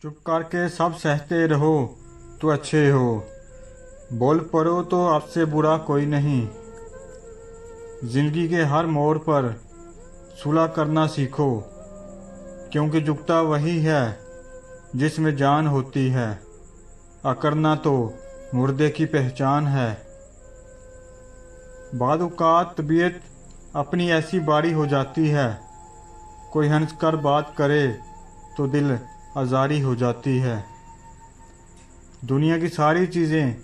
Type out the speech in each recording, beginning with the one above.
चुप करके सब सहते रहो तो अच्छे हो, बोल पड़ो तो आपसे बुरा कोई नहीं। जिंदगी के हर मोड़ पर सुलह करना सीखो, क्योंकि झुकता वही है जिसमें जान होती है। अकड़ना तो मुर्दे की पहचान है। बाद औक़ात तबीयत अपनी ऐसी बारी हो जाती है, कोई हंस कर बात करे तो दिल आज़ारी हो जाती है। दुनिया की सारी चीज़ें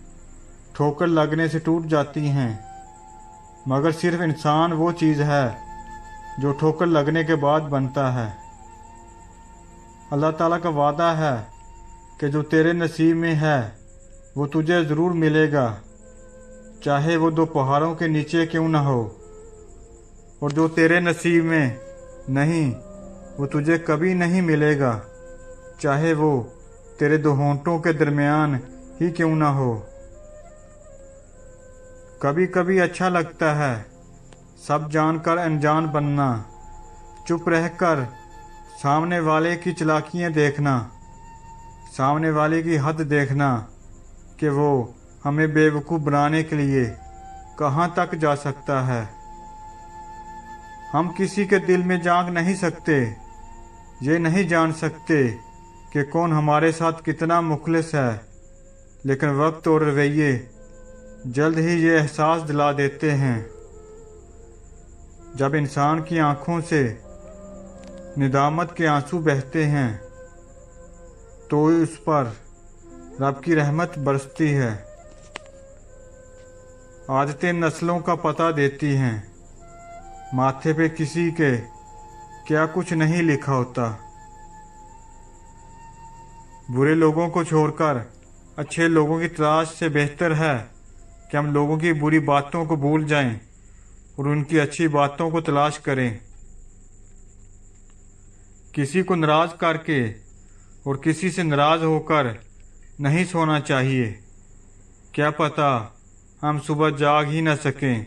ठोकर लगने से टूट जाती हैं, मगर सिर्फ इंसान वो चीज़ है जो ठोकर लगने के बाद बनता है। अल्लाह ताला का वादा है कि जो तेरे नसीब में है वो तुझे ज़रूर मिलेगा, चाहे वो दो पहाड़ों के नीचे क्यों ना हो। और जो तेरे नसीब में नहीं वो तुझे कभी नहीं मिलेगा, चाहे वो तेरे दो होंठों के दरमियान ही क्यों ना हो। कभी कभी अच्छा लगता है सब जानकर अनजान बनना, चुप रहकर सामने वाले की चालाकियाँ देखना, सामने वाले की हद देखना कि वो हमें बेवकूफ़ बनाने के लिए कहाँ तक जा सकता है। हम किसी के दिल में झांक नहीं सकते, ये नहीं जान सकते कि कौन हमारे साथ कितना मुखलिस है, लेकिन वक्त और रवैये जल्द ही ये एहसास दिला देते हैं। जब इंसान की आंखों से निदामत के आंसू बहते हैं तो उस पर रब की रहमत बरसती है। आदतें नस्लों का पता देती हैं, माथे पे किसी के क्या कुछ नहीं लिखा होता। बुरे लोगों को छोड़कर अच्छे लोगों की तलाश से बेहतर है कि हम लोगों की बुरी बातों को भूल जाएं और उनकी अच्छी बातों को तलाश करें। किसी को नाराज़ करके और किसी से नाराज़ होकर नहीं सोना चाहिए। क्या पता हम सुबह जाग ही न सकें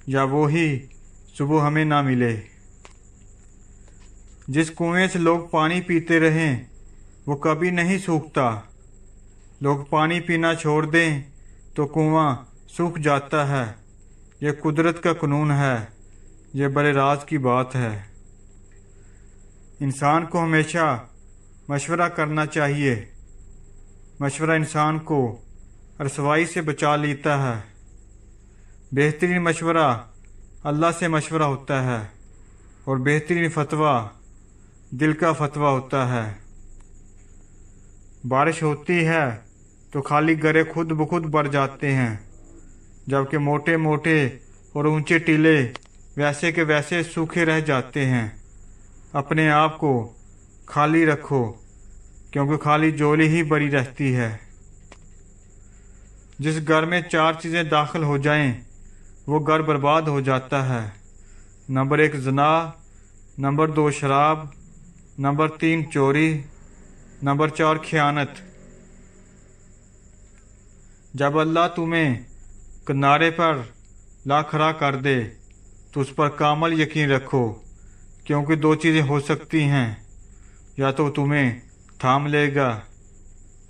या वो ही सुबह हमें ना मिले। जिस कुएं से लोग पानी पीते रहें वो कभी नहीं सूखता। लोग पानी पीना छोड़ दें तो कुआं सूख जाता है। ये कुदरत का कानून है, ये बड़े राज की बात है। इंसान को हमेशा मशवरा करना चाहिए। मशवरा इंसान को रसवाई से बचा लेता है। बेहतरीन मशवरा अल्लाह से मशवरा होता है और बेहतरीन फतवा दिल का फतवा होता है। बारिश होती है तो खाली गरे खुद ब खुद भर जाते हैं, जबकि मोटे मोटे और ऊंचे टीले वैसे के वैसे सूखे रह जाते हैं। अपने आप को खाली रखो, क्योंकि खाली झोली ही भरी रहती है। जिस घर में चार चीज़ें दाखिल हो जाएं वो घर बर्बाद हो जाता है। नंबर 1 ज़िना, नंबर 2 शराब, नंबर 3 चोरी, नंबर 4 खयानत। जब अल्लाह तुम्हें किनारे पर ला खड़ा कर दे तो उस पर कामल यकीन रखो, क्योंकि दो चीज़ें हो सकती हैं, या तो तुम्हें थाम लेगा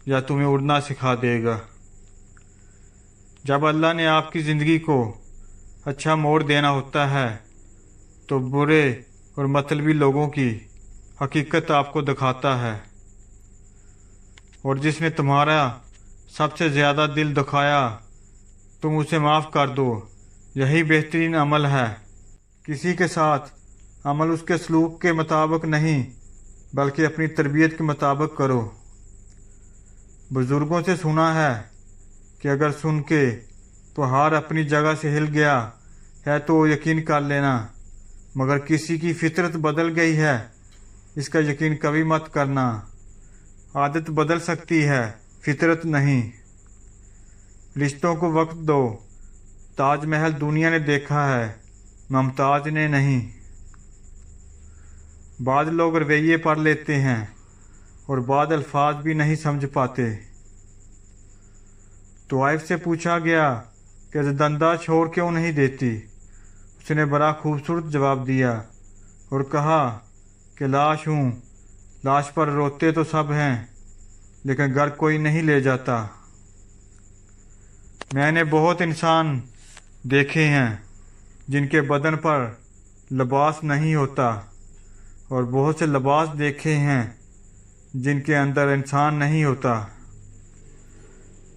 या तुम्हें उड़ना सिखा देगा। जब अल्लाह ने आपकी ज़िंदगी को अच्छा मोड़ देना होता है तो बुरे और मतलबी लोगों की हकीकत आपको दिखाता है, और जिसने तुम्हारा सबसे ज़्यादा दिल दुखाया तुम उसे माफ़ कर दो। यही बेहतरीन अमल है। किसी के साथ अमल उसके सलूक के मुताबिक नहीं, बल्कि अपनी तरबियत के मुताबिक करो। बुज़ुर्गों से सुना है कि अगर सुन के पहाड़ अपनी जगह से हिल गया है तो यकीन कर लेना, मगर किसी की फितरत बदल गई है इसका यकीन कभी मत करना। आदत बदल सकती है, फितरत नहीं। रिश्तों को वक्त दो। ताजमहल दुनिया ने देखा है, मुमताज ने नहीं। बाद लोग रवैये पढ़ लेते हैं और बाद अल्फाज भी नहीं समझ पाते। तुआइफ से पूछा गया कि धंधा छोड़ क्यों नहीं देती। उसने बड़ा खूबसूरत जवाब दिया और कहा कि लाश हूँ, लाश पर रोते तो सब हैं लेकिन घर कोई नहीं ले जाता। मैंने बहुत इंसान देखे हैं जिनके बदन पर लिबास नहीं होता, और बहुत से लिबास देखे हैं जिनके अंदर इंसान नहीं होता।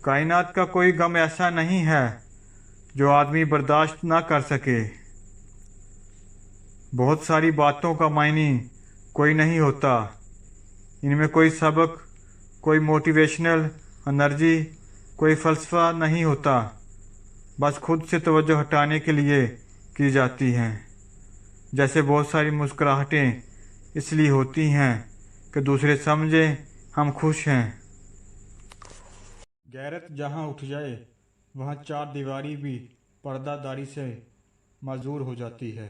कायनात का कोई गम ऐसा नहीं है जो आदमी बर्दाश्त ना कर सके। बहुत सारी बातों का मायने कोई नहीं होता। इनमें कोई सबक, कोई मोटिवेशनल एनर्जी, कोई फ़लसफ़ा नहीं होता। बस खुद से तवज्जो हटाने के लिए की जाती हैं। जैसे बहुत सारी मुस्कुराहटें इसलिए होती हैं कि दूसरे समझें हम खुश हैं। गैरत जहाँ उठ जाए वहाँ चार दीवारी भी पर्दादारी से माजूर हो जाती है।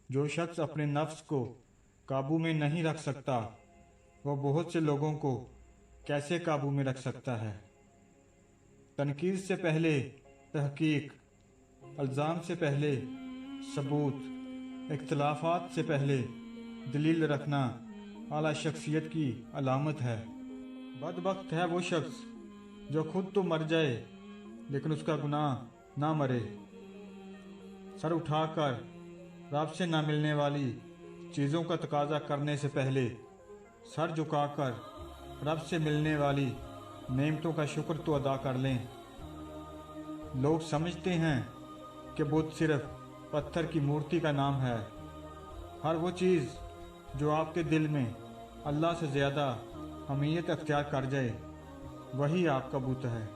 जो शख्स अपने नफ्स को काबू में नहीं रख सकता वह बहुत से लोगों को कैसे काबू में रख सकता है। तनकीद से पहले तहकीक, इल्ज़ाम से पहले सबूत, इख्तिलाफात से पहले दलील रखना आला शख्सियत की अलामत है। बदबख्त है वो शख्स जो खुद तो मर जाए लेकिन उसका गुनाह ना मरे। सर उठाकर रब से ना मिलने वाली चीज़ों का तकाजा करने से पहले सर झुकाकर रब से मिलने वाली नेमतों का शुक्र तो अदा कर लें। लोग समझते हैं कि बुत सिर्फ पत्थर की मूर्ति का नाम है। हर वो चीज़ जो आपके दिल में अल्लाह से ज़्यादा अहमियत अख्तियार कर जाए वही आपका बुत है।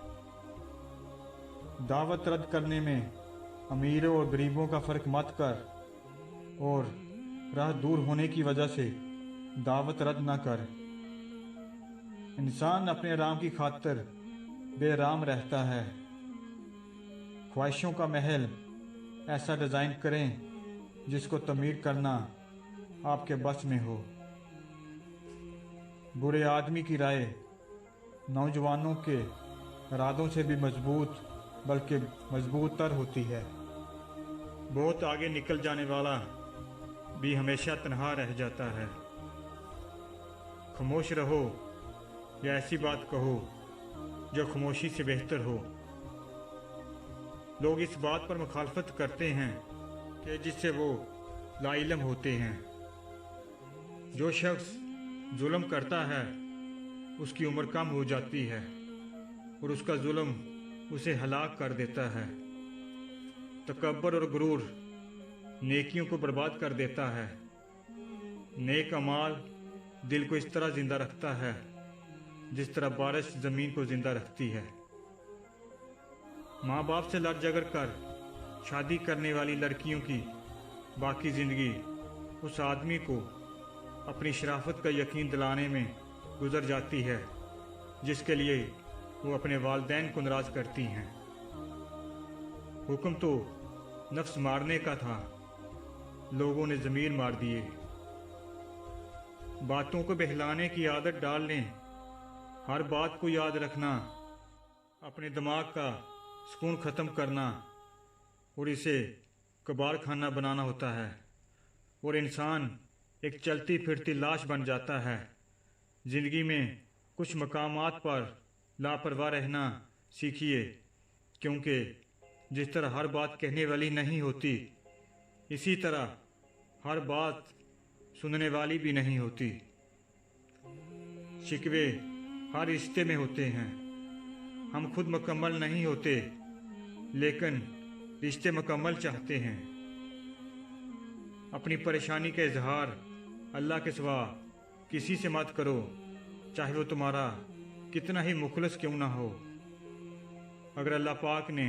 दावत रद्द करने में अमीरों और गरीबों का फ़र्क मत कर, और राह दूर होने की वजह से दावत रद्द ना कर। इंसान अपने आराम की खातिर बेराम रहता है। ख्वाहिशों का महल ऐसा डिज़ाइन करें जिसको तमीर करना आपके बस में हो। बुरे आदमी की राय नौजवानों के इरादों से भी मजबूत बल्कि मजबूत तर होती है। बहुत आगे निकल जाने वाला भी हमेशा तन्हा रह जाता है। खामोश रहो या ऐसी बात कहो जो खामोशी से बेहतर हो। लोग इस बात पर मुखालफत करते हैं कि जिससे वो लाइलम होते हैं। जो शख्स जुल्म करता है उसकी उम्र कम हो जाती है और उसका जुल्म उसे हलाक कर देता है। तकब्बर और गुरूर नेकियों को बर्बाद कर देता है। नेक अमाल दिल को इस तरह जिंदा रखता है जिस तरह बारिश ज़मीन को जिंदा रखती है। माँ बाप से लड़ झगड़ कर शादी करने वाली लड़कियों की बाकी ज़िंदगी उस आदमी को अपनी शराफत का यकीन दिलाने में गुजर जाती है जिसके लिए वो अपने वालिदैन को नाराज़ करती हैं। हुक्म तो नफ्स मारने का था, लोगों ने ज़मीर मार दिए। बातों को बहलाने की आदत डाल लें। हर बात को याद रखना अपने दिमाग का सुकून ख़त्म करना और इसे कबाड़ खाना बनाना होता है, और इंसान एक चलती फिरती लाश बन जाता है। ज़िंदगी में कुछ मकामात पर लापरवाह रहना सीखिए, क्योंकि जिस तरह हर बात कहने वाली नहीं होती, इसी तरह हर बात सुनने वाली भी नहीं होती। शिकवे हर रिश्ते में होते हैं। हम खुद मुकम्मल नहीं होते, लेकिन रिश्ते मुकम्मल चाहते हैं। अपनी परेशानी का इजहार अल्लाह के सिवा किसी से मत करो, चाहे वो तुम्हारा कितना ही मुखलस क्यों ना हो। अगर अल्लाह पाक ने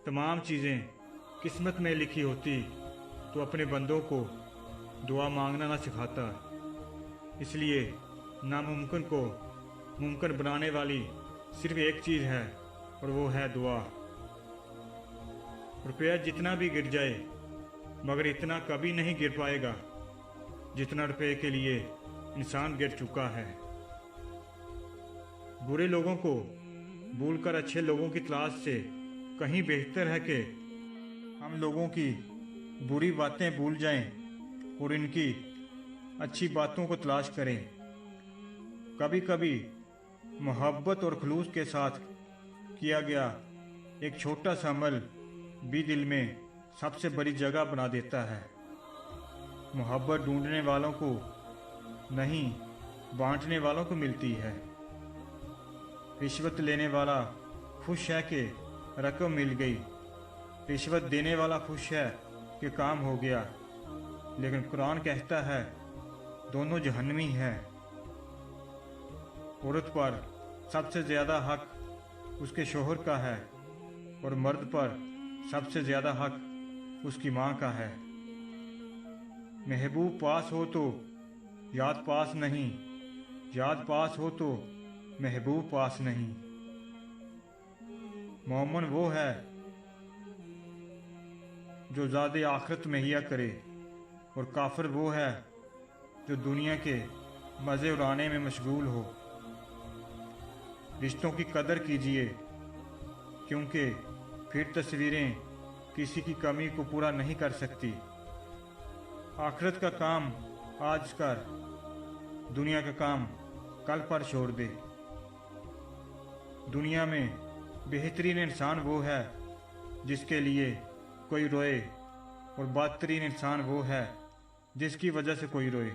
तमाम चीज़ें किस्मत में लिखी होती तो अपने बंदों को दुआ मांगना ना सिखाता। इसलिए नामुमकिन को मुमकिन बनाने वाली सिर्फ एक चीज़ है और वो है दुआ। रुपया जितना भी गिर जाए मगर इतना कभी नहीं गिर पाएगा जितना रुपये के लिए इंसान गिर चुका है। बुरे लोगों को भूलकर अच्छे लोगों की तलाश से कहीं बेहतर है कि हम लोगों की बुरी बातें भूल जाएं और इनकी अच्छी बातों को तलाश करें। कभी कभी मोहब्बत और खलूस के साथ किया गया एक छोटा सा अमल भी दिल में सबसे बड़ी जगह बना देता है। मोहब्बत ढूंढने वालों को नहीं, बांटने वालों को मिलती है। रिश्वत लेने वाला खुश है कि रकम मिल गई, रिश्वत देने वाला खुश है कि काम हो गया। लेकिन कुरान कहता है दोनों जहन्नमी हैं। औरत पर सबसे ज़्यादा हक उसके शोहर का है और मर्द पर सबसे ज़्यादा हक उसकी माँ का है। महबूब पास हो तो याद पास नहीं, याद पास हो तो महबूब पास नहीं। मोमिन वो है जो ज़ादे आखिरत मुहैया करे और काफिर वो है जो दुनिया के मज़े उड़ाने में मशगूल हो। रिश्तों की कदर कीजिए, क्योंकि फिर तस्वीरें किसी की कमी को पूरा नहीं कर सकती। आखिरत का काम आज कर, दुनिया का काम कल पर छोड़ दे। दुनिया में बेहतरीन इंसान वो है जिसके लिए कोई रोए और बदतरीन इंसान वो है जिसकी वजह से कोई रोए।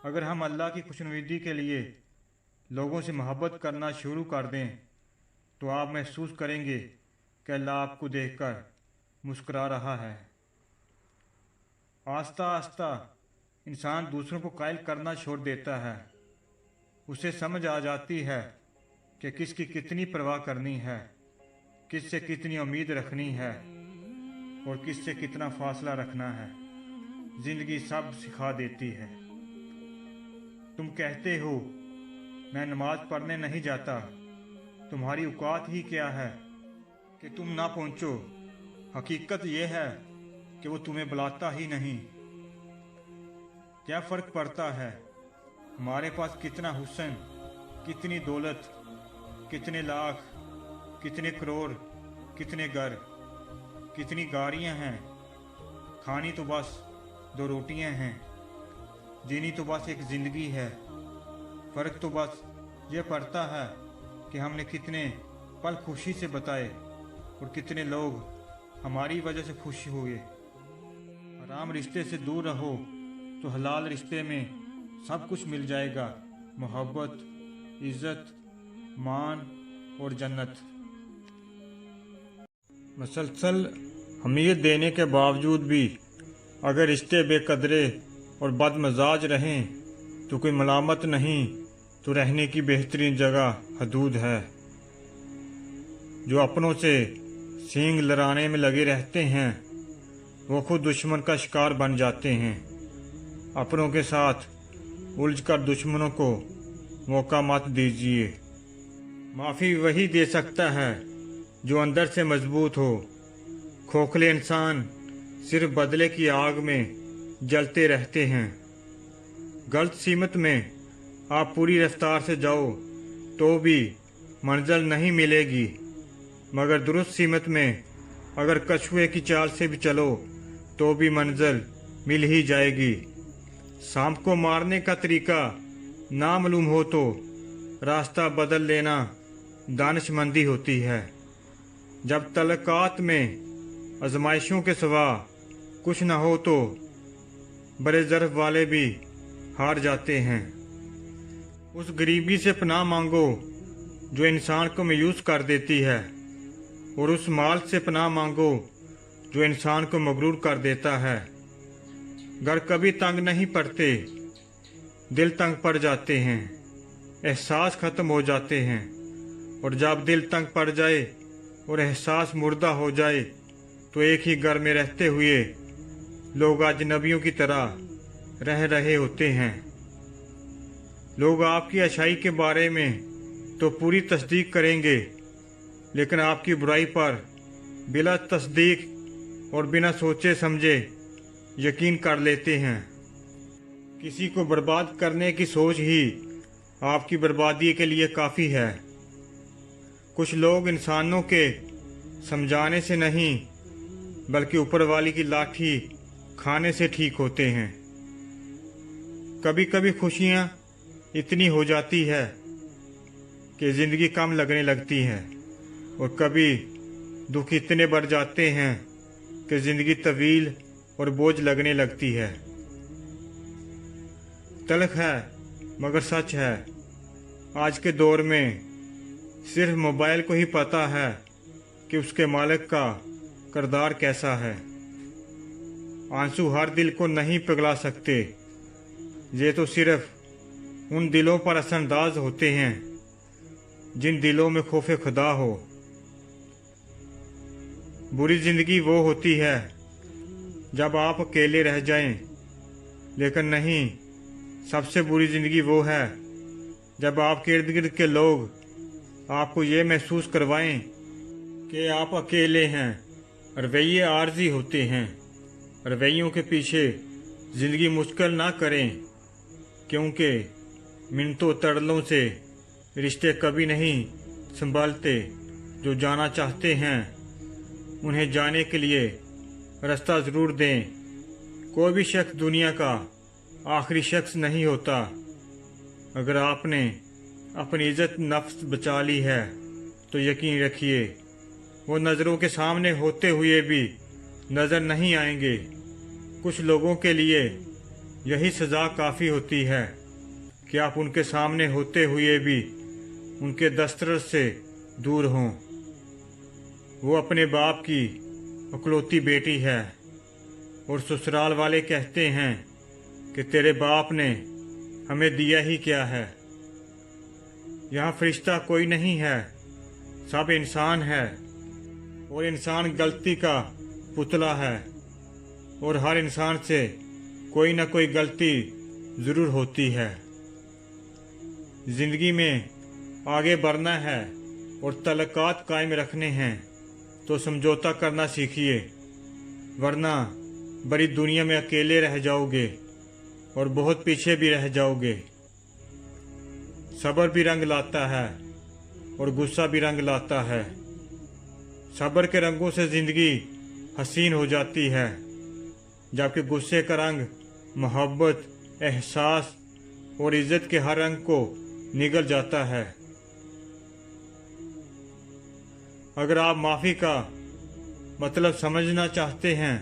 अगर हम अल्लाह की खुशनुदी के लिए लोगों से मोहब्बत करना शुरू कर दें तो आप महसूस करेंगे कि अल्लाह आपको देखकर मुस्कुरा रहा है। आस्ता आस्ता इंसान दूसरों को कायल करना छोड़ देता है। उसे समझ आ जाती है कि किसकी कितनी परवाह करनी है, किससे कितनी उम्मीद रखनी है और किससे कितना फासला रखना है। जिंदगी सब सिखा देती है। तुम कहते हो मैं नमाज पढ़ने नहीं जाता, तुम्हारी औकात ही क्या है कि तुम ना पहुंचो। हकीकत यह है कि वो तुम्हें बुलाता ही नहीं। क्या फर्क पड़ता है हमारे पास कितना हुस्न, कितनी दौलत, कितने लाख, कितने करोड़, कितने घर, कितनी गाड़ियां हैं। खानी तो बस 2 रोटियां हैं, जीनी तो बस एक ज़िंदगी है। फ़र्क तो बस ये पड़ता है कि हमने कितने पल खुशी से बताए और कितने लोग हमारी वजह से खुश हुए। हराम रिश्ते से दूर रहो तो हलाल रिश्ते में सब कुछ मिल जाएगा। मोहब्बत, इज़्ज़त, मान और जन्नत। मसलसल हमीयत देने के बावजूद भी अगर रिश्ते बेकदरे और बदमजाज रहें तो कोई मलामत नहीं, तो रहने की बेहतरीन जगह हदूद है। जो अपनों से सींग लड़ाने में लगे रहते हैं वो खुद दुश्मन का शिकार बन जाते हैं। अपनों के साथ उलझकर दुश्मनों को मौका मत दीजिए। माफ़ी वही दे सकता है जो अंदर से मजबूत हो। खोखले इंसान सिर्फ बदले की आग में जलते रहते हैं। गलत सीमत में आप पूरी रफ्तार से जाओ तो भी मंजिल नहीं मिलेगी, मगर दुरुस्त सीमत में अगर कछुए की चाल से भी चलो तो भी मंजिल मिल ही जाएगी। सांप को मारने का तरीका ना मालूम हो तो रास्ता बदल लेना दानिशमंदी होती है। जब तलकात में आजमाइशों के सिवा कुछ न हो तो बड़े ज़र्फ वाले भी हार जाते हैं। उस गरीबी से पनाह मांगो जो इंसान को मायूस कर देती है, और उस माल से पनाह मांगो जो इंसान को मगरूर कर देता है। घर कभी तंग नहीं पड़ते, दिल तंग पड़ जाते हैं, एहसास ख़त्म हो जाते हैं। और जब दिल तंग पड़ जाए और एहसास मुर्दा हो जाए तो एक ही घर में रहते हुए लोग अजनबियों की तरह रह रहे होते हैं। लोग आपकी अच्छाई के बारे में तो पूरी तस्दीक करेंगे, लेकिन आपकी बुराई पर बिला तस्दीक और बिना सोचे समझे यकीन कर लेते हैं। किसी को बर्बाद करने की सोच ही आपकी बर्बादी के लिए काफ़ी है। कुछ लोग इंसानों के समझाने से नहीं बल्कि ऊपर वाली की लाठी खाने से ठीक होते हैं। कभी कभी खुशियाँ इतनी हो जाती है कि ज़िंदगी कम लगने लगती है और कभी दुख इतने बढ़ जाते हैं कि ज़िंदगी तवील और बोझ लगने लगती है। तल्ख है मगर सच है, आज के दौर में सिर्फ मोबाइल को ही पता है कि उसके मालिक का किरदार कैसा है। आंसू हर दिल को नहीं पिघला सकते, ये तो सिर्फ उन दिलों पर असरअंदाज होते हैं जिन दिलों में खौफ खुदा हो। बुरी जिंदगी वो होती है जब आप अकेले रह जाएं, लेकिन नहीं, सबसे बुरी जिंदगी वो है जब आपके इर्द गिर्द के लोग आपको ये महसूस करवाएं कि आप अकेले हैं। रवैये आर्जी होते हैं। रवैयों के पीछे ज़िंदगी मुश्किल ना करें, क्योंकि मिन्नतों तरलों से रिश्ते कभी नहीं संभलते। जो जाना चाहते हैं उन्हें जाने के लिए रास्ता ज़रूर दें। कोई भी शख्स दुनिया का आखिरी शख्स नहीं होता। अगर आपने अपनी इज्जत नफ्स बचा ली है तो यकीन रखिए वो नज़रों के सामने होते हुए भी नज़र नहीं आएंगे। कुछ लोगों के लिए यही सज़ा काफ़ी होती है कि आप उनके सामने होते हुए भी उनके दस्तरस से दूर हों। वो अपने बाप की इकलौती बेटी है और ससुराल वाले कहते हैं कि तेरे बाप ने हमें दिया ही क्या है। यहाँ फरिश्ता कोई नहीं है, सब इंसान है और इंसान गलती का पुतला है और हर इंसान से कोई ना कोई गलती ज़रूर होती है। ज़िंदगी में आगे बढ़ना है और तल्लुकात कायम रखने हैं तो समझौता करना सीखिए, वरना बड़ी दुनिया में अकेले रह जाओगे और बहुत पीछे भी रह जाओगे। सब्र भी रंग लाता है और गुस्सा भी रंग लाता है। सब्र के रंगों से ज़िंदगी हसीन हो जाती है, जबकि गुस्से का रंग मोहब्बत, एहसास और इज़्ज़त के हर रंग को निगल जाता है। अगर आप माफ़ी का मतलब समझना चाहते हैं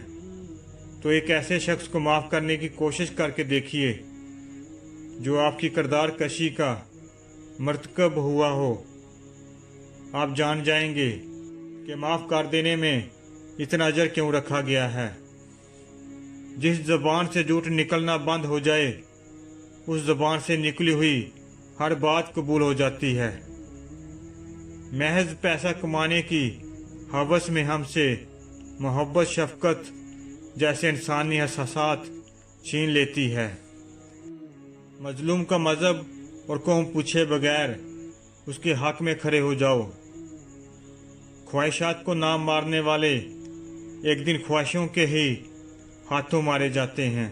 तो एक ऐसे शख्स को माफ़ करने की कोशिश करके देखिए जो आपकी किरदार कशी का मर्तकब हुआ हो। आप जान जाएंगे कि माफ़ कर देने में इतना अजर क्यों रखा गया है। जिस ज़बान से झूठ निकलना बंद हो जाए, उस ज़बान से निकली हुई हर बात कबूल हो जाती है। महज पैसा कमाने की हवस में हमसे मोहब्बत, शफ़क़त जैसे इंसानी एहसासात छीन लेती है। मजलूम का मज़हब और कौम पूछे बगैर उसके हक में खड़े हो जाओ। ख्वाहिशात को नाम मारने वाले एक दिन ख्वाहिशों के ही हाथों मारे जाते हैं।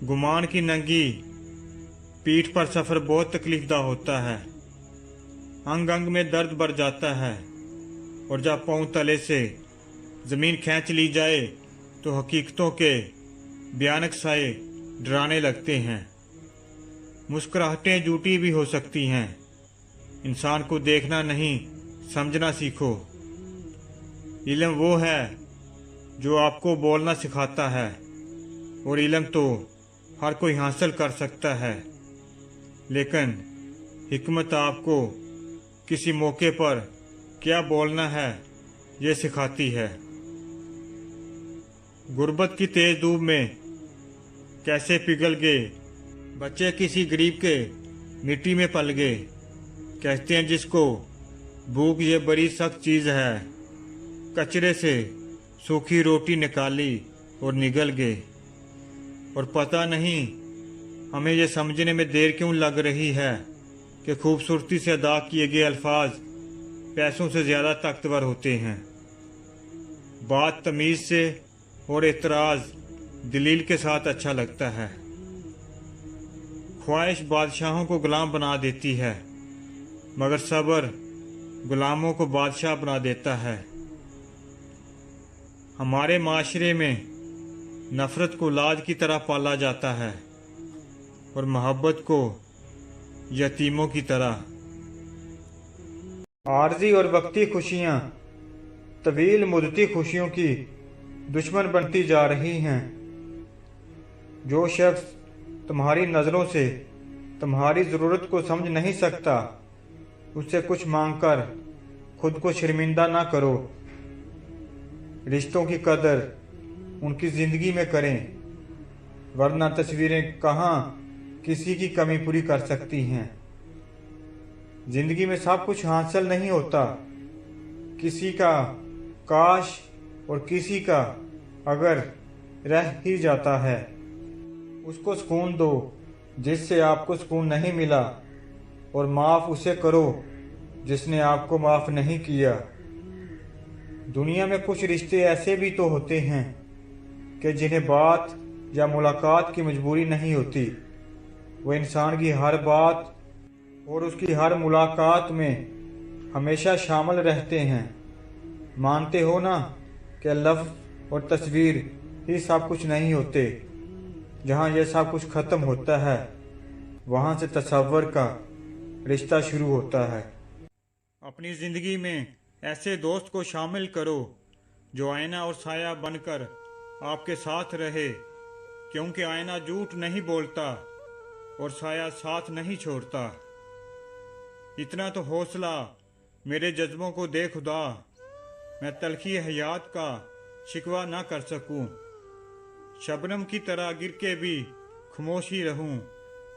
गुमान की नंगी पीठ पर सफ़र बहुत तकलीफदा होता है। अंग अंग में दर्द बढ़ जाता है और जब पाँव तले से ज़मीन खींच ली जाए तो हकीकतों के भयानक साए डराने लगते हैं। मुस्कुराहटें झूठी भी हो सकती हैं। इंसान को देखना नहीं, समझना सीखो। इल्म वो है जो आपको बोलना सिखाता है और इल्म तो हर कोई हासिल कर सकता है, लेकिन हिकमत आपको किसी मौके पर क्या बोलना है ये सिखाती है। गुर्बत की तेज धूप में कैसे पिघल गए बच्चे किसी गरीब के मिट्टी में पल गए। कहते हैं जिसको भूख ये बड़ी सख्त चीज़ है, कचरे से सूखी रोटी निकाली और निगल गए। और पता नहीं हमें ये समझने में देर क्यों लग रही है कि खूबसूरती से अदा किए गए अल्फाज पैसों से ज़्यादा ताकतवर होते हैं। बात तमीज़ से और एतराज़ दलील के साथ अच्छा लगता है। ख्वाहिश बादशाहों को गुलाम बना देती है, मगर सब्र गुलामों को बादशाह बना देता है। हमारे माशरे में नफ़रत को लाज की तरह पाला जाता है और मोहब्बत को यतीमों की तरह। आर्जी और वक्ती खुशियाँ तवील मुद्दती खुशियों की दुश्मन बनती जा रही हैं। जो शख्स तुम्हारी नज़रों से तुम्हारी ज़रूरत को समझ नहीं सकता, उससे कुछ मांगकर खुद को शर्मिंदा ना करो। रिश्तों की कदर उनकी ज़िंदगी में करें, वरना तस्वीरें कहाँ किसी की कमी पूरी कर सकती हैं। ज़िंदगी में सब कुछ हासिल नहीं होता, किसी का काश और किसी का अगर रह ही जाता है। उसको सुकून दो जिससे आपको सुकून नहीं मिला, और माफ़ उसे करो जिसने आपको माफ़ नहीं किया। दुनिया में कुछ रिश्ते ऐसे भी तो होते हैं कि जिन्हें बात या मुलाकात की मजबूरी नहीं होती, वो इंसान की हर बात और उसकी हर मुलाकात में हमेशा शामिल रहते हैं। मानते हो ना कि लफ्ज़ और तस्वीर ही सब कुछ नहीं होते। जहाँ यह सब कुछ ख़त्म होता है, वहाँ से तसव्वुर का रिश्ता शुरू होता है। अपनी ज़िंदगी में ऐसे दोस्त को शामिल करो जो आईना और साया बनकर आपके साथ रहे, क्योंकि आईना झूठ नहीं बोलता और साया साथ नहीं छोड़ता। इतना तो हौसला मेरे जज्बों को दे खुदा, मैं तलखी हयात का शिकवा ना कर सकूं। शबनम की तरह गिर के भी खामोश ही रहूं,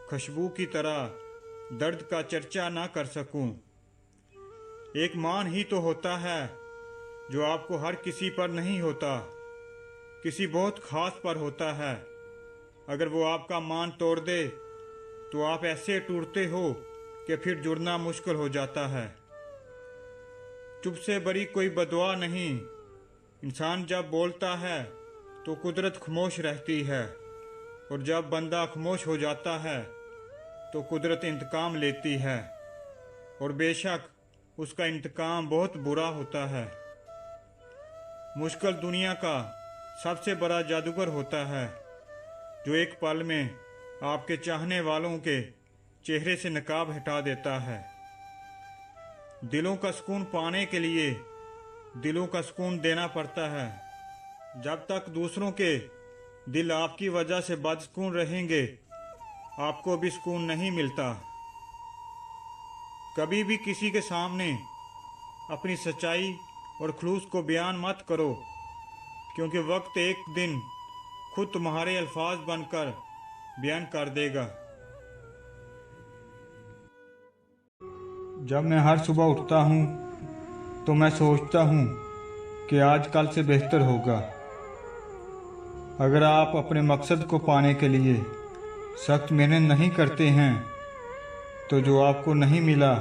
खुशबू की तरह दर्द का चर्चा ना कर सकूं। एक मान ही तो होता है जो आपको हर किसी पर नहीं होता, किसी बहुत खास पर होता है। अगर वो आपका मान तोड़ दे तो आप ऐसे टूटते हो कि फिर जुड़ना मुश्किल हो जाता है। चुप से बड़ी कोई बदुआ नहीं। इंसान जब बोलता है तो कुदरत खामोश रहती है, और जब बंदा खामोश हो जाता है तो कुदरत इंतकाम लेती है, और बेशक उसका इंतकाम बहुत बुरा होता है। मुश्किल दुनिया का सबसे बड़ा जादूगर होता है जो एक पल में आपके चाहने वालों के चेहरे से नकाब हटा देता है। दिलों का सुकून पाने के लिए दिलों का सुकून देना पड़ता है। जब तक दूसरों के दिल आपकी वजह से बदसुकून रहेंगे, आपको भी सुकून नहीं मिलता। कभी भी किसी के सामने अपनी सच्चाई और खुलूस को बयान मत करो, क्योंकि वक्त एक दिन खुद तुम्हारे अल्फाज बनकर बयान कर देगा। जब मैं हर सुबह उठता हूँ तो मैं सोचता हूँ कि आज कल से बेहतर होगा। अगर आप अपने मकसद को पाने के लिए सख्त मेहनत नहीं करते हैं तो जो आपको नहीं मिला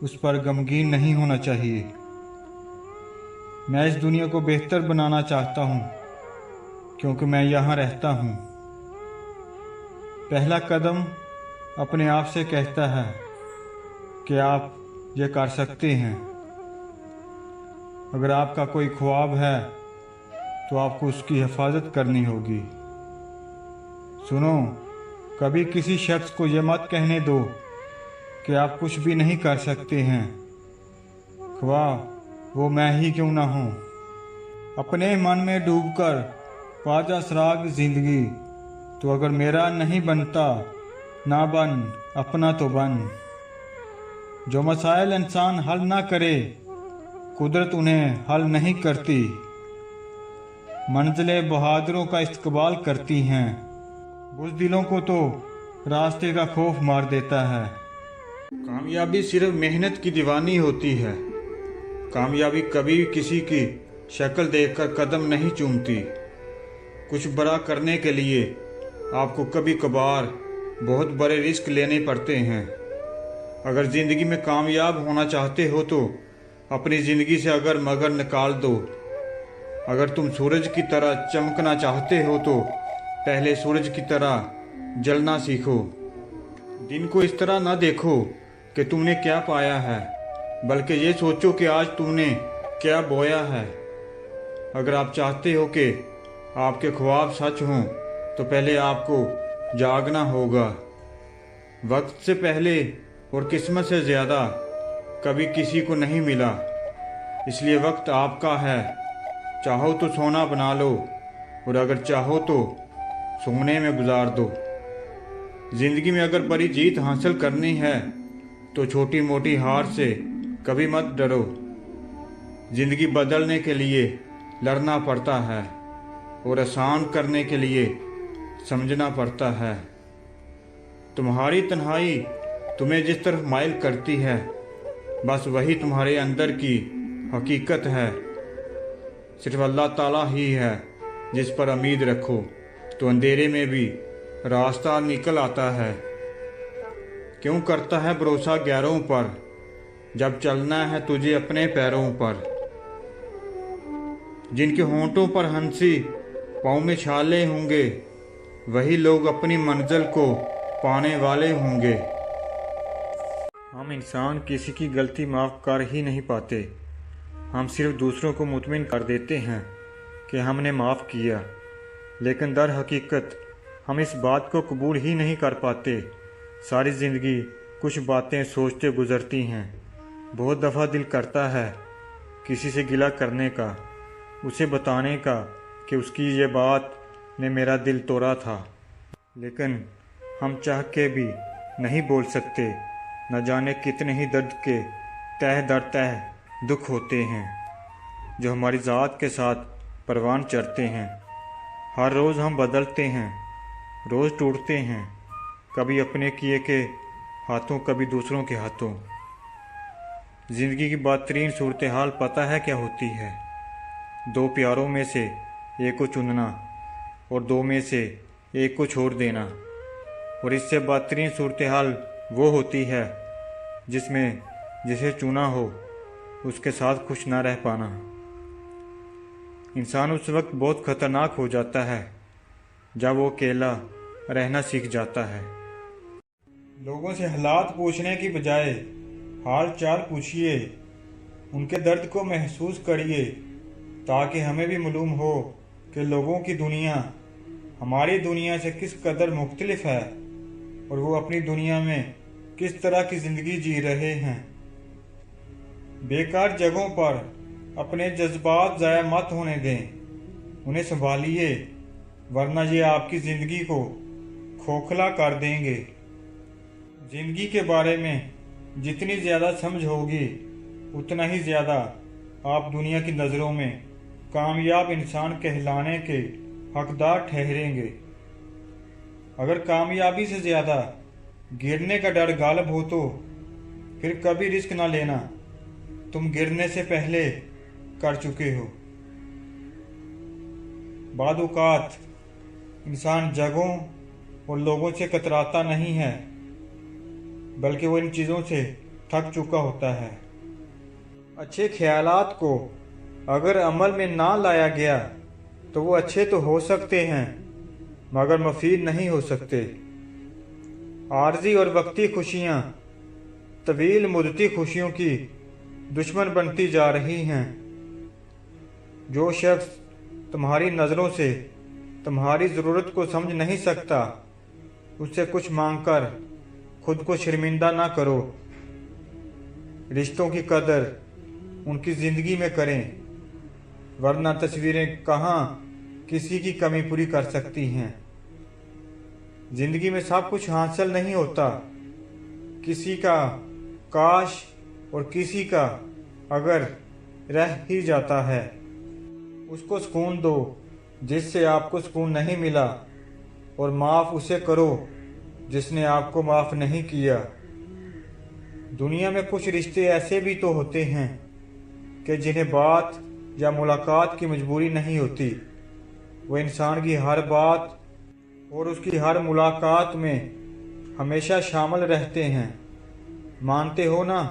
उस पर गमगीन नहीं होना चाहिए। मैं इस दुनिया को बेहतर बनाना चाहता हूँ क्योंकि मैं यहाँ रहता हूँ। पहला कदम अपने आप से कहता है कि आप ये कर सकते हैं। अगर आपका कोई ख्वाब है तो आपको उसकी हिफाजत करनी होगी। सुनो, कभी किसी शख्स को ये मत कहने दो कि आप कुछ भी नहीं कर सकते हैं, ख्वाह वो मैं ही क्यों ना हूँ। अपने मन में डूबकर पाजा सराग जिंदगी, तो अगर मेरा नहीं बनता ना बन, अपना तो बन। जो मसाइल इंसान हल ना करे, कुदरत उन्हें हल नहीं करती। मंजिलें बहादुरों का इस्तकबाल करती हैं, बुज़दिलों को तो रास्ते का खौफ मार देता है। कामयाबी सिर्फ मेहनत की दीवानी होती है। कामयाबी कभी किसी की शक्ल देखकर कदम नहीं चूमती। कुछ बड़ा करने के लिए आपको कभी कभार बहुत बड़े रिस्क लेने पड़ते हैं। अगर ज़िंदगी में कामयाब होना चाहते हो तो अपनी ज़िंदगी से अगर मगर निकाल दो। अगर तुम सूरज की तरह चमकना चाहते हो तो पहले सूरज की तरह जलना सीखो। दिन को इस तरह ना देखो कि तुमने क्या पाया है, बल्कि ये सोचो कि आज तुमने क्या बोया है। अगर आप चाहते हो कि आपके ख्वाब सच हों तो पहले आपको जागना होगा, वक्त से पहले और किस्मत से ज़्यादा कभी किसी को नहीं मिला, इसलिए वक्त आपका है। चाहो तो सोना बना लो और अगर चाहो तो सोने में गुजार दो। ज़िंदगी में अगर बड़ी जीत हासिल करनी है तो छोटी मोटी हार से कभी मत डरो। ज़िंदगी बदलने के लिए लड़ना पड़ता है और आसान करने के लिए समझना पड़ता है। तुम्हारी तन्हाई तुम्हें जिस तरफ माइल करती है, बस वही तुम्हारे अंदर की हकीकत है। सिर्फ अल्लाह ताला ही है जिस पर उम्मीद रखो तो अंधेरे में भी रास्ता निकल आता है। क्यों करता है भरोसा गैरों पर, जब चलना है तुझे अपने पैरों पर। जिनके होंठों पर हंसी पाँव में छाले होंगे, वही लोग अपनी मंजिल को पाने वाले होंगे। हम इंसान किसी की गलती माफ़ कर ही नहीं पाते। हम सिर्फ दूसरों को मुतमिन कर देते हैं कि हमने माफ़ किया, लेकिन दर हकीकत हम इस बात को कबूल ही नहीं कर पाते। सारी ज़िंदगी कुछ बातें सोचते गुजरती हैं। बहुत दफ़ा दिल करता है किसी से गिला करने का, उसे बताने का कि उसकी ये बात ने मेरा दिल तोड़ा था, लेकिन हम चाह के भी नहीं बोल सकते। न जाने कितने ही दर्द के तह दर तह दुख होते हैं जो हमारी ज़ात के साथ परवान चढ़ते हैं। हर रोज़ हम बदलते हैं, रोज़ टूटते हैं, कभी अपने किए के हाथों, कभी दूसरों के हाथों। ज़िंदगी की बदतरीन सूरत हाल पता है क्या होती है? दो प्यारों में से एक को चुनना और दो में से एक को छोड़ देना। और इससे बदतरीन सूरत हाल वो होती है जिसमें जिसे चुना हो उसके साथ खुश ना रह पाना। इंसान उस वक्त बहुत ख़तरनाक हो जाता है जब वो अकेला रहना सीख जाता है। लोगों से हालात पूछने की बजाय हाल चाल पूछिए, उनके दर्द को महसूस करिए, ताकि हमें भी मालूम हो कि लोगों की दुनिया हमारी दुनिया से किस कदर मुख्तलिफ है और वो अपनी दुनिया में किस तरह की ज़िंदगी जी रहे हैं। बेकार जगहों पर अपने जज्बात ज़ाया मत होने दें, उन्हें संभालिए, वरना ये आपकी ज़िंदगी को खोखला कर देंगे। ज़िंदगी के बारे में जितनी ज़्यादा समझ होगी उतना ही ज़्यादा आप दुनिया की नज़रों में कामयाब इंसान कहलाने के हकदार ठहरेंगे। अगर कामयाबी से ज़्यादा गिरने का डर गालिब हो तो फिर कभी रिस्क ना लेना, तुम गिरने से पहले कर चुके हो। बाद औक़ात इंसान जगहों और लोगों से कतराता नहीं है, बल्कि वो इन चीज़ों से थक चुका होता है। अच्छे ख्यालात को अगर अमल में ना लाया गया तो वो अच्छे तो हो सकते हैं मगर मुफीद नहीं हो सकते। आर्जी और वक्ती खुशियाँ तवील मुद्दती खुशियों की दुश्मन बनती जा रही हैं। जो शख्स तुम्हारी नज़रों से तुम्हारी ज़रूरत को समझ नहीं सकता, उससे कुछ मांगकर खुद को शर्मिंदा ना करो। रिश्तों की कदर उनकी ज़िंदगी में करें, वरना तस्वीरें कहाँ किसी की कमी पूरी कर सकती हैं। ज़िंदगी में सब कुछ हासिल नहीं होता, किसी का काश और किसी का अगर रह ही जाता है। उसको सुकून दो जिससे आपको सुकून नहीं मिला, और माफ़ उसे करो जिसने आपको माफ़ नहीं किया। दुनिया में कुछ रिश्ते ऐसे भी तो होते हैं कि जिन्हें बात या मुलाकात की मजबूरी नहीं होती, वो इंसान की हर बात और उसकी हर मुलाकात में हमेशा शामिल रहते हैं। मानते हो ना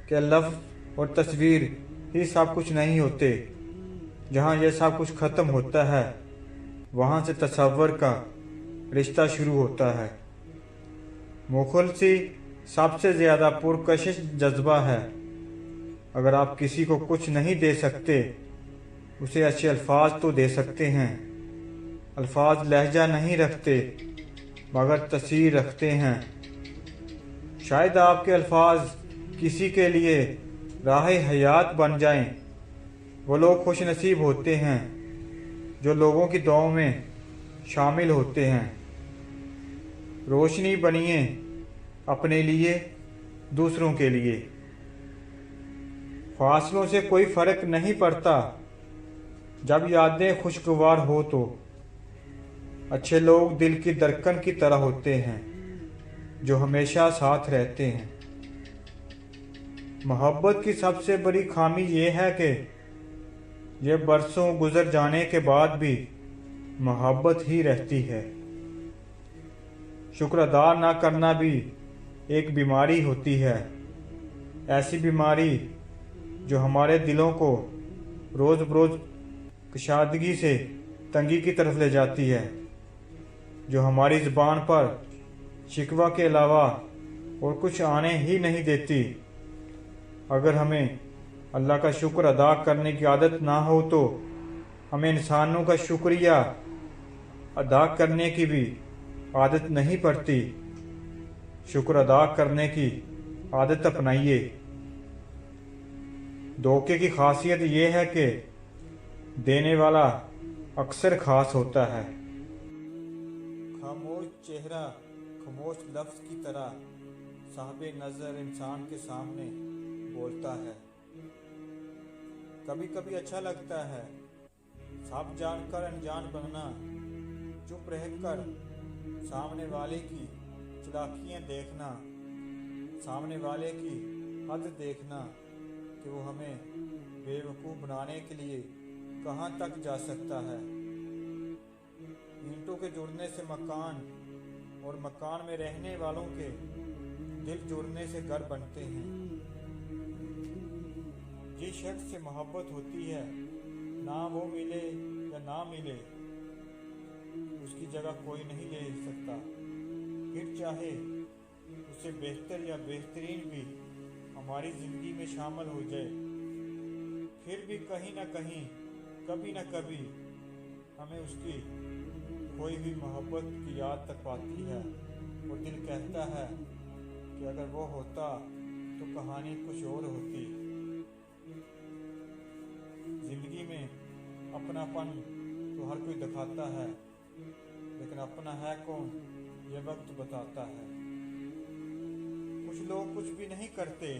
कि लफ्ज़ और तस्वीर ही सब कुछ नहीं होते। जहाँ यह सब कुछ ख़त्म होता है वहाँ से तसव्वुर का रिश्ता शुरू होता है। मुखलसी सबसे ज़्यादा पुरकशिश जज्बा है। अगर आप किसी को कुछ नहीं दे सकते, उसे अच्छे अल्फाज तो दे सकते हैं। अल्फाज लहजा नहीं रखते मगर तस्वीर रखते हैं। शायद आपके अल्फाज किसी के लिए राह हयात बन जाएं। वो लोग खुश नसीब होते हैं जो लोगों की दुआओं में शामिल होते हैं। रोशनी बनिए अपने लिए, दूसरों के लिए। फासलों से कोई फर्क नहीं पड़ता जब यादें खुशगवार हो तो। अच्छे लोग दिल की धड़कन की तरह होते हैं जो हमेशा साथ रहते हैं। मोहब्बत की सबसे बड़ी खामी ये है कि ये बरसों गुजर जाने के बाद भी मोहब्बत ही रहती है। शुक्र अदा ना करना भी एक बीमारी होती है, ऐसी बीमारी जो हमारे दिलों को रोज़ बरोज़ कशादगी से तंगी की तरफ ले जाती है, जो हमारी ज़ुबान पर शिकवा के अलावा और कुछ आने ही नहीं देती। अगर हमें अल्लाह का शुक्र अदा करने की आदत ना हो तो हमें इंसानों का शुक्रिया अदा करने की भी आदत नहीं पड़ती। शुक्र अदा करने की आदत अपनाइए। धोखे की खासियत यह है कि देने वाला अक्सर खास होता है। खामोश चेहरा खामोश लफ्ज़ की तरह साहिबे नज़र इंसान के सामने बोलता है। कभी कभी अच्छा लगता है सब जानकर अनजान बनना, चुप रहकर सामने वाले की चालाकियां देखना, सामने वाले की हद देखना कि वो हमें बेवकूफ़ बनाने के लिए कहाँ तक जा सकता है। ईंटों के जुड़ने से मकान और मकान में रहने वालों के दिल जुड़ने से घर बनते हैं। जिस शख्स से मोहब्बत होती है, ना वो मिले या ना मिले, उसकी जगह कोई नहीं ले सकता। फिर चाहे उससे बेहतर या बेहतरीन भी हमारी ज़िंदगी में शामिल हो जाए, फिर भी कहीं ना कहीं कभी ना कभी हमें उसकी कोई भी मोहब्बत की याद तक पाती है और दिल कहता है कि अगर वो होता तो कहानी कुछ और होती। जिंदगी में अपनापन तो हर कोई दिखाता है, लेकिन अपना है कौन ये वक्त बताता है। कुछ लोग कुछ भी नहीं करते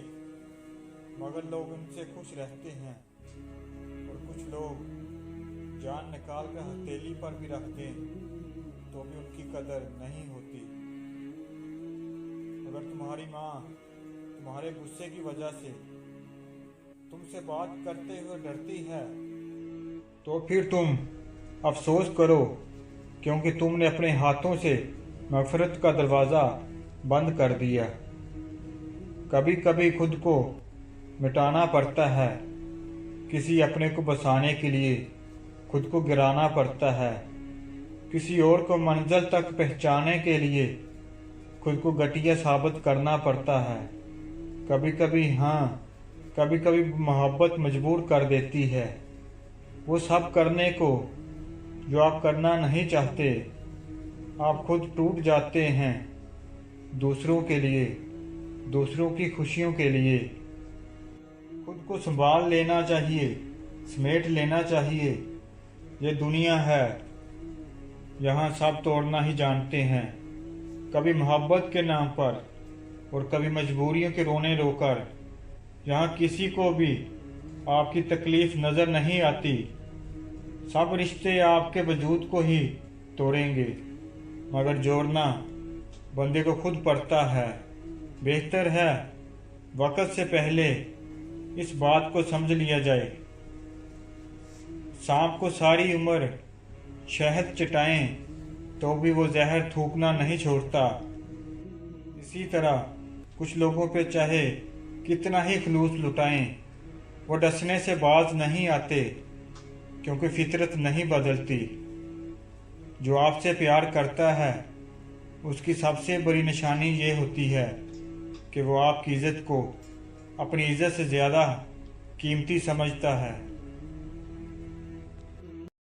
मगर लोग उनसे खुश रहते हैं, और कुछ लोग जान निकाल कर हथेली पर भी रख दें तो भी उनकी कदर नहीं होती। अगर तुम्हारी माँ तुम्हारे गुस्से की वजह से तुमसे बात करते हुए डरती है तो फिर तुम अफसोस करो, क्योंकि तुमने अपने हाथों से मग़फ़िरत का दरवाज़ा बंद कर दिया। कभी कभी खुद को मिटाना पड़ता है, किसी अपने को बसाने के लिए खुद को गिराना पड़ता है, किसी और को मंजिल तक पहुंचाने के लिए खुद को घटिया साबित करना पड़ता है। कभी कभी हाँ, कभी कभी मोहब्बत मजबूर कर देती है वो सब करने को जो आप करना नहीं चाहते। आप खुद टूट जाते हैं दूसरों के लिए, दूसरों की खुशियों के लिए। खुद को संभाल लेना चाहिए, समेट लेना चाहिए। ये दुनिया है, यहाँ सब तोड़ना ही जानते हैं, कभी मोहब्बत के नाम पर और कभी मजबूरियों के रोने रोकर। यहाँ किसी को भी आपकी तकलीफ नज़र नहीं आती। सब रिश्ते आपके वजूद को ही तोड़ेंगे, मगर जोड़ना बंदे को खुद पड़ता है। बेहतर है वक्त से पहले इस बात को समझ लिया जाए। सांप को सारी उम्र शहद चटाएं तो भी वो जहर थूकना नहीं छोड़ता। इसी तरह कुछ लोगों पे चाहे कितना ही खलूस लुटाएं, वो डसने से बाज नहीं आते, क्योंकि फितरत नहीं बदलती। जो आपसे प्यार करता है उसकी सबसे बड़ी निशानी ये होती है कि वो आपकी इज़्ज़त को अपनी इज़्ज़त से ज़्यादा कीमती समझता है।